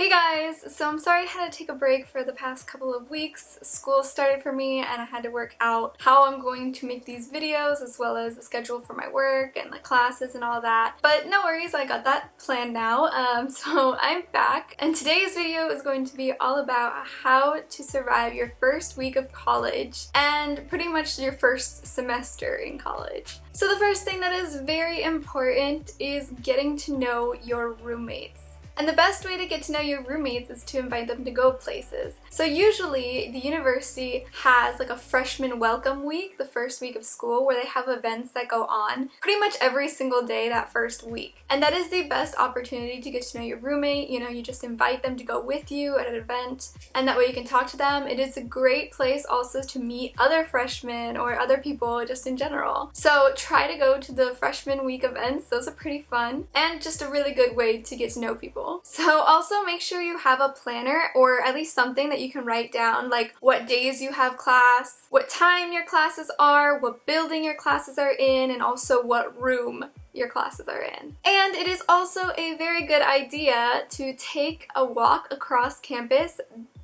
Hey guys! So I'm sorry I had to take a break for the past couple of weeks. School started for me and I had to work out how I'm going to make these videos as well as the schedule for my work and the classes and all that. But no worries, I got that planned now. So I'm back and today's video is going to be all about how to survive your first week of college and pretty much your first semester in college. So the first thing that is very important is getting to know your roommates. And the best way to get to know your roommates is to invite them to go places. So usually the university has like a freshman welcome week, the first week of school, where they have events that go on pretty much every single day that first week. And that is the best opportunity to get to know your roommate. You know, you just invite them to go with you at an event and that way you can talk to them. It is a great place also to meet other freshmen or other people just in general. So try to go to the freshman week events. Those are pretty fun and just a really good way to get to know people. So also make sure you have a planner or at least something that you can write down, like what days you have class, what time your classes are, what building your classes are in, and also what room your classes are in. And it is also a very good idea to take a walk across campus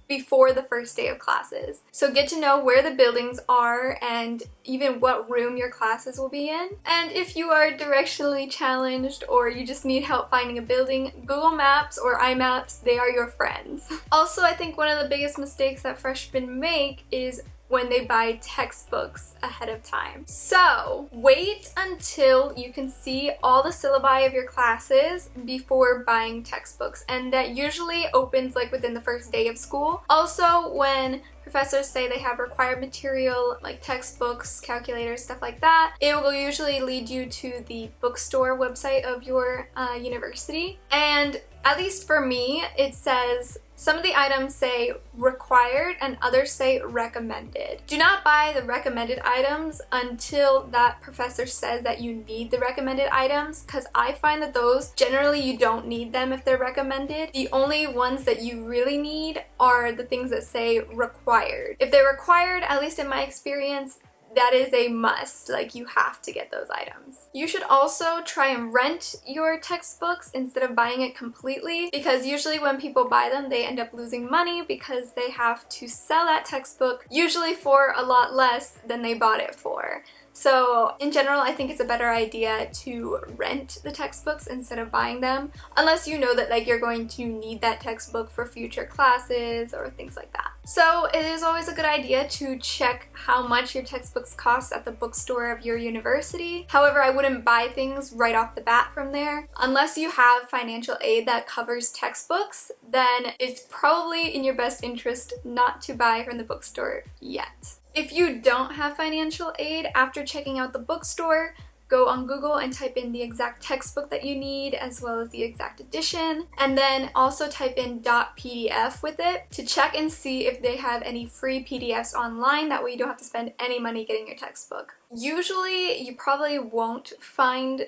before the first day of classes. So get to know where the buildings are and even what room your classes will be in. And if you are directionally challenged or you just need help finding a building, Google Maps or iMaps, they are your friends. Also, I think one of the biggest mistakes that freshmen make is when they buy textbooks ahead of time. So wait until you can see all the syllabi of your classes before buying textbooks, and that usually opens like within the first day of school. Also, when professors say they have required material like textbooks, calculators, stuff like that, it will usually lead you to the bookstore website of your university. And at least for me, it says some of the items say required and others say recommended. Do not buy the recommended items until that professor says that you need the recommended items, because I find that those generally you don't need them if they're recommended. The only ones that you really need are the things that say required. If they're required, at least in my experience, that is a must, like you have to get those items. You should also try and rent your textbooks instead of buying it completely, because usually when people buy them they end up losing money because they have to sell that textbook usually for a lot less than they bought it for. So in general, I think it's a better idea to rent the textbooks instead of buying them, unless you know that like you're going to need that textbook for future classes or things like that. So it is always a good idea to check how much your textbooks cost at the bookstore of your university. However, I wouldn't buy things right off the bat from there. Unless you have financial aid that covers textbooks, then it's probably in your best interest not to buy from the bookstore yet. If you don't have financial aid, after checking out the bookstore, go on Google and type in the exact textbook that you need as well as the exact edition, and then also type in .pdf with it to check and see if they have any free PDFs online. That way you don't have to spend any money getting your textbook. Usually you probably won't find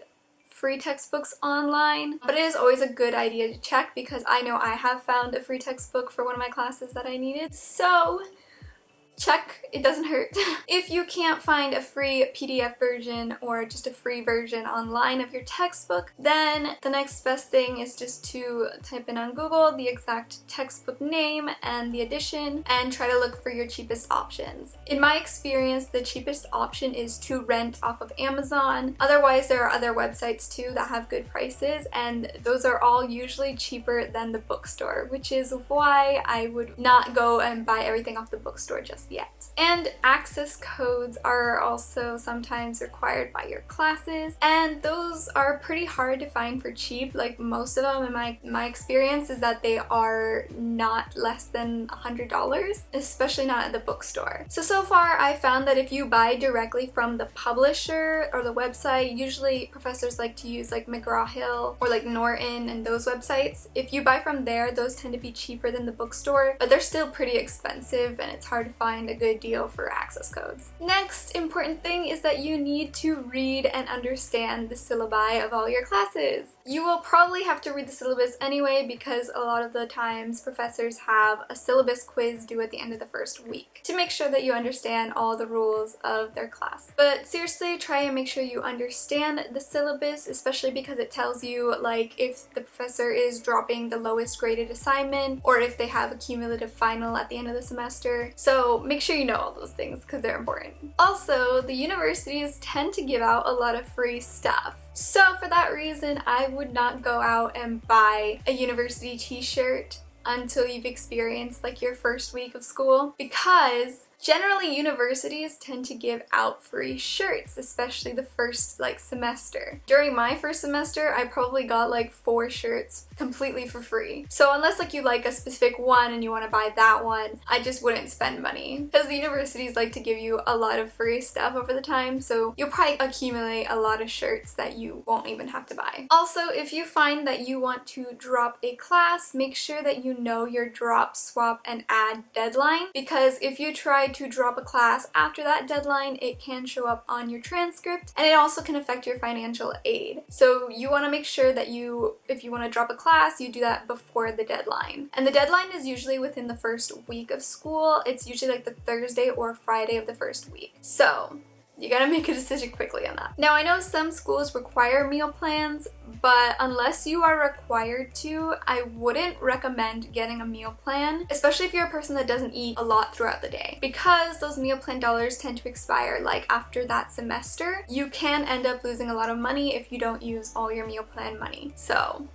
free textbooks online, but it is always a good idea to check because I know I have found a free textbook for one of my classes that I needed. So check, it doesn't hurt. If you can't find a free PDF version or just a free version online of your textbook, then the next best thing is just to type in on Google the exact textbook name and the edition and try to look for your cheapest options. In my experience, the cheapest option is to rent off of Amazon. Otherwise, there are other websites too that have good prices, and those are all usually cheaper than the bookstore, which is why I would not go and buy everything off the bookstore just yet. And access codes are also sometimes required by your classes, and those are pretty hard to find for cheap. Like most of them in my experience is that they are not less than $100, especially not at the bookstore. So far I found that if you buy directly from the publisher or the website, usually professors like to use like McGraw-Hill or like Norton and those websites. If you buy from there, those tend to be cheaper than the bookstore, but they're still pretty expensive and it's hard to find find a good deal for access codes. Next important thing is that you need to read and understand the syllabi of all your classes. You will probably have to read the syllabus anyway because a lot of the times professors have a syllabus quiz due at the end of the first week to make sure that you understand all the rules of their class. But seriously, try and make sure you understand the syllabus, especially because it tells you like if the professor is dropping the lowest graded assignment or if they have a cumulative final at the end of the semester. So make sure you know all those things because they're important. Also, the universities tend to give out a lot of free stuff. So for that reason, I would not go out and buy a university t-shirt until you've experienced like your first week of school, because generally universities tend to give out free shirts, especially the first like semester. During my first semester, I probably got like 4 shirts completely for free. So unless like you like a specific one and you want to buy that one, I just wouldn't spend money because the universities like to give you a lot of free stuff over the time, so you'll probably accumulate a lot of shirts that you won't even have to buy. Also, if you find that you want to drop a class, make sure that you know your drop, swap, and add deadline, because if you try to drop a class after that deadline, it can show up on your transcript and it also can affect your financial aid. So you want to make sure that if you want to drop a class, you do that before the deadline. And the deadline is usually within the first week of school. It's usually like the Thursday or Friday of the first week. So you gotta make a decision quickly on that. Now, I know some schools require meal plans, but unless you are required to, I wouldn't recommend getting a meal plan, especially if you're a person that doesn't eat a lot throughout the day, because those meal plan dollars tend to expire like after that semester. You can end up losing a lot of money if you don't use all your meal plan money. So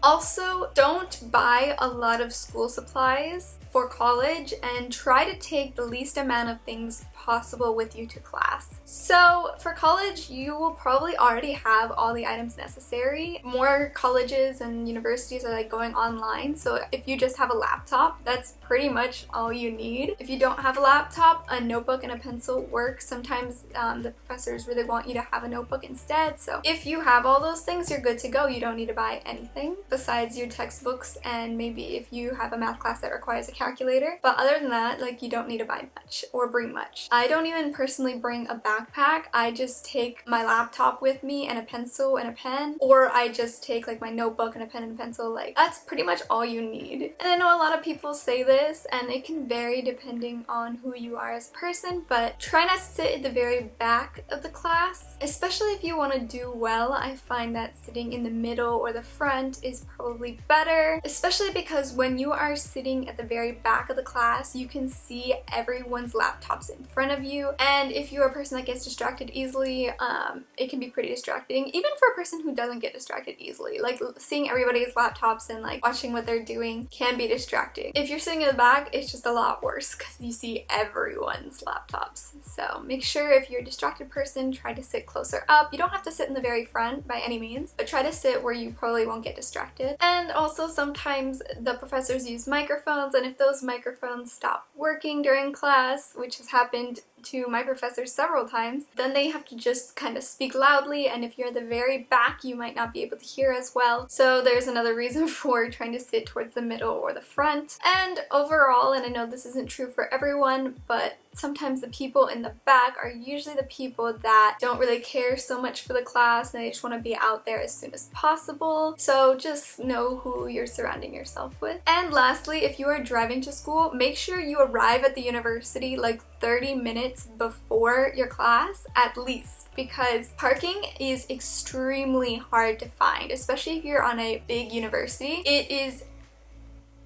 also, don't buy a lot of school supplies for college and try to take the least amount of things possible with you to class. So for college, you will probably already have all the items necessary. More colleges and universities are like going online, so if you just have a laptop, that's pretty much all you need. If you don't have a laptop, a notebook and a pencil work. Sometimes the professors really want you to have a notebook instead, so if you have all those things, you're good to go. You don't need to buy anything besides your textbooks and maybe if you have a math class that requires a calculator. But other than that, like, you don't need to buy much or bring much. I don't even personally bring a backpack. I just take my laptop with me and a pencil and a pen, or I just take like my notebook and a pen and a pencil. Like, that's pretty much all you need. And I know a lot of people say this and it can vary depending on who you are as a person, but try not to sit at the very back of the class, especially if you want to do well. I find that sitting in the middle or the front is probably better, especially because when you are sitting at the very back of the class, you can see everyone's laptops in front of you, and if you're a person that gets distracted easily, it can be pretty distracting, even for a person who doesn't get distracted easily. Like, seeing everybody's laptops and like watching what they're doing can be distracting. If you're sitting in the back, it's just a lot worse because you see everyone's laptops. So make sure if you're a distracted person, try to sit closer up. You don't have to sit in the very front by any means, but try to sit where you probably won't get distracted. And also, sometimes the professors use microphones, and if those microphones stop working during class, which has happened to my professors several times, then they have to just kind of speak loudly, and if you're at the very back, you might not be able to hear as well. So there's another reason for trying to sit towards the middle or the front. And overall, and I know this isn't true for everyone, but sometimes the people in the back are usually the people that don't really care so much for the class and they just want to be out there as soon as possible. So just know who you're surrounding yourself with. And lastly, if you are driving to school, make sure you arrive at the university like 30 minutes before your class at least, because parking is extremely hard to find, especially if you're on a big university. It is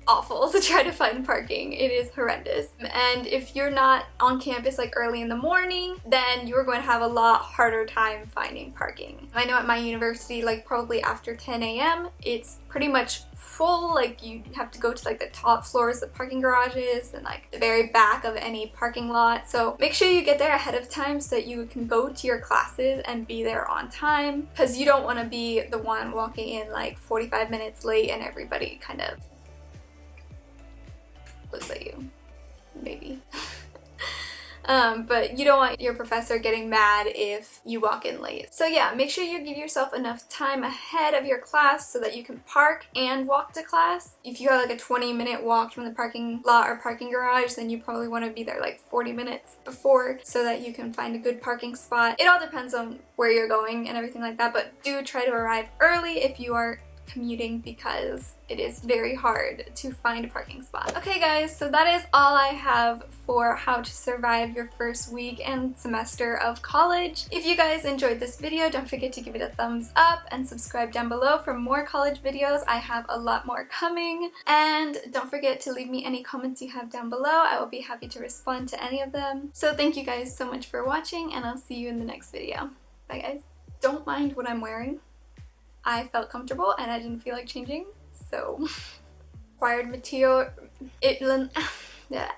awful to try to find parking. It is horrendous. And if you're not on campus like early in the morning, then you're going to have a lot harder time finding parking. I know at my university, like probably after 10 a.m. it's pretty much full. Like, you have to go to like the top floors of parking garages and like the very back of any parking lot. So make sure you get there ahead of time so that you can go to your classes and be there on time, because you don't want to be the one walking in like 45 minutes late and everybody kind of looks at you, maybe. But you don't want your professor getting mad if you walk in late. So yeah, make sure you give yourself enough time ahead of your class so that you can park and walk to class. If you have like a 20-minute walk from the parking lot or parking garage, then you probably want to be there like 40 minutes before so that you can find a good parking spot. It all depends on where you're going and everything like that, but do try to arrive early if you are commuting because it is very hard to find a parking spot. Okay guys, so that is all I have for how to survive your first week and semester of college. If you guys enjoyed this video, don't forget to give it a thumbs up and subscribe down below for more college videos. I have a lot more coming. And don't forget to leave me any comments you have down below. I will be happy to respond to any of them. So thank you guys so much for watching, and I'll see you in the next video. Bye guys. Don't mind what I'm wearing. I felt comfortable and I didn't feel like changing, so required material. Yeah.